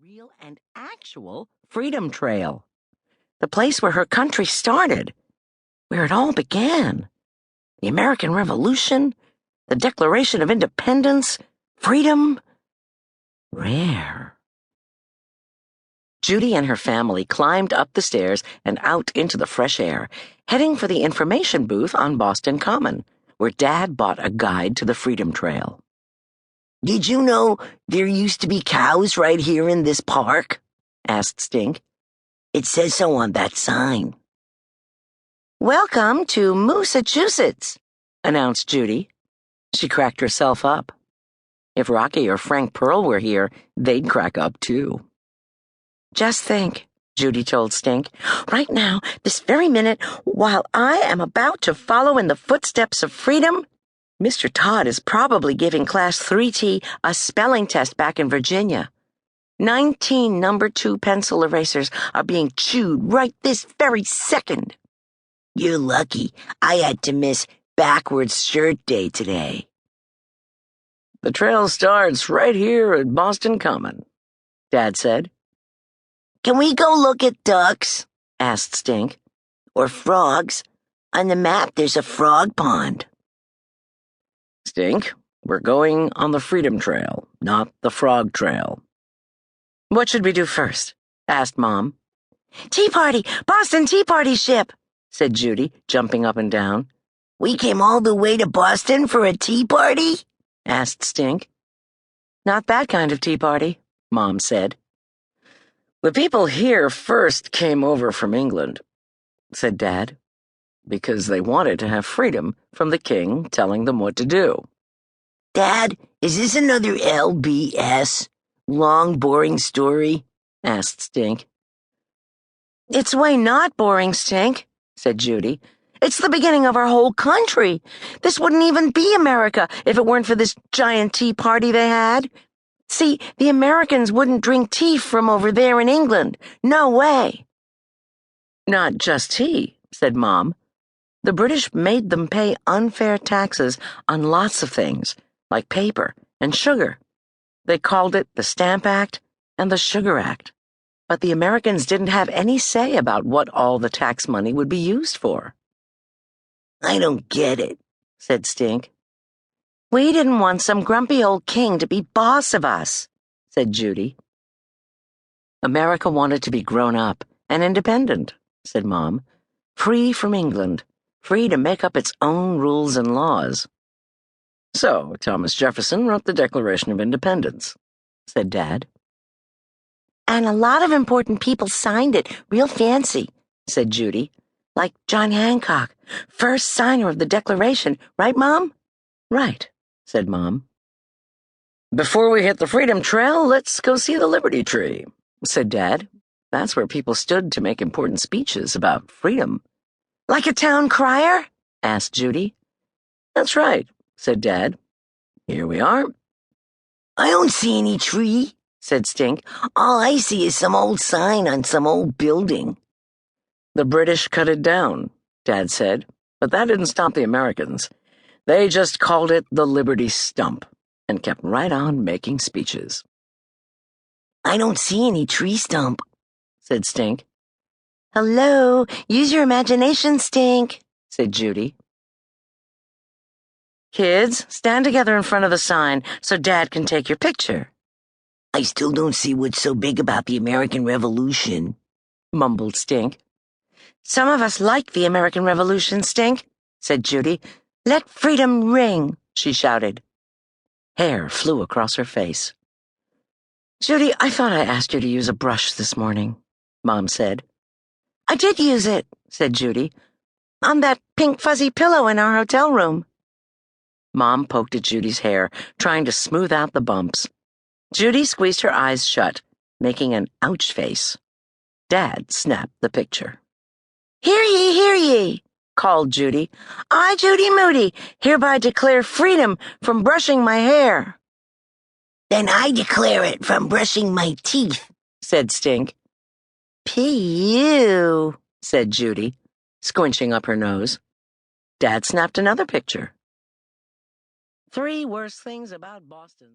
real and actual freedom trail. The place where her country started, where it all began. The American Revolution, the Declaration of Independence, freedom. Rare. Judy and her family climbed up the stairs and out into the fresh air, heading for the information booth on Boston Common, where Dad bought a guide to the Freedom Trail. "Did you know there used to be cows right here in this park?" asked Stink. "It says so on that sign." "Welcome to Massachusetts," announced Judy. She cracked herself up. If Rocky or Frank Pearl were here, they'd crack up too. "Just think," Judy told Stink, "right now, this very minute, while I am about to follow in the footsteps of freedom, Mr. Todd is probably giving Class 3T a spelling test back in Virginia. 19 number 2 pencil erasers are being chewed right this very second." "You're lucky. I had to miss backwards shirt day today." "The trail starts right here at Boston Common," Dad said. "Can we go look at ducks?" asked Stink. "Or frogs? On the map there's a frog pond." "Stink, we're going on the Freedom Trail, not the Frog Trail." "What should we do first?" asked Mom. "Tea party! Boston Tea Party ship!" said Judy, jumping up and down. "We came all the way to Boston for a tea party?" asked Stink. "Not that kind of tea party," Mom said. "The people here first came over from England," said Dad, "because they wanted to have freedom from the king telling them what to do." "Dad, is this another LBS? Long, boring story?" asked Stink. "It's way not boring, Stink," said Judy. "It's the beginning of our whole country. This wouldn't even be America if it weren't for this giant tea party they had. See, the Americans wouldn't drink tea from over there in England. No way." "Not just tea," said Mom. "The British made them pay unfair taxes on lots of things, like paper and sugar. They called it the Stamp Act and the Sugar Act. But the Americans didn't have any say about what all the tax money would be used for." "I don't get it," said Stink. "We didn't want some grumpy old king to be boss of us," said Judy. "America wanted to be grown up and independent," said Mom. "Free from England, free to make up its own rules and laws." "So Thomas Jefferson wrote the Declaration of Independence," said Dad. "And a lot of important people signed it real fancy," said Judy. "Like John Hancock, first signer of the Declaration, right, Mom?" "Right," said Mom. "Before we hit the Freedom Trail, let's go see the Liberty Tree," said Dad. "That's where people stood to make important speeches about freedom." "Like a town crier?" asked Judy. "That's right," said Dad. "Here we are." "I don't see any tree," said Stink. "All I see is some old sign on some old building." "The British cut it down," Dad said, "but that didn't stop the Americans. They just called it the Liberty Stump and kept right on making speeches." "I don't see any tree stump," said Stink. "Hello, use your imagination, Stink," said Judy. "Kids, stand together in front of the sign so Dad can take your picture." "I still don't see what's so big about the American Revolution," mumbled Stink. "Some of us like the American Revolution, Stink," said Judy. "Let freedom ring," she shouted. Hair flew across her face. "Judy, I thought I asked you to use a brush this morning," Mom said. "I did use it," said Judy, "on that pink fuzzy pillow in our hotel room." Mom poked at Judy's hair, trying to smooth out the bumps. Judy squeezed her eyes shut, making an ouch face. Dad snapped the picture. "Hear ye, hear ye," called Judy. "I, Judy Moody, hereby declare freedom from brushing my hair." "Then I declare it from brushing my teeth," said Stink. "Pew," said Judy, squinching up her nose. Dad snapped another picture. 3 worst things about Boston.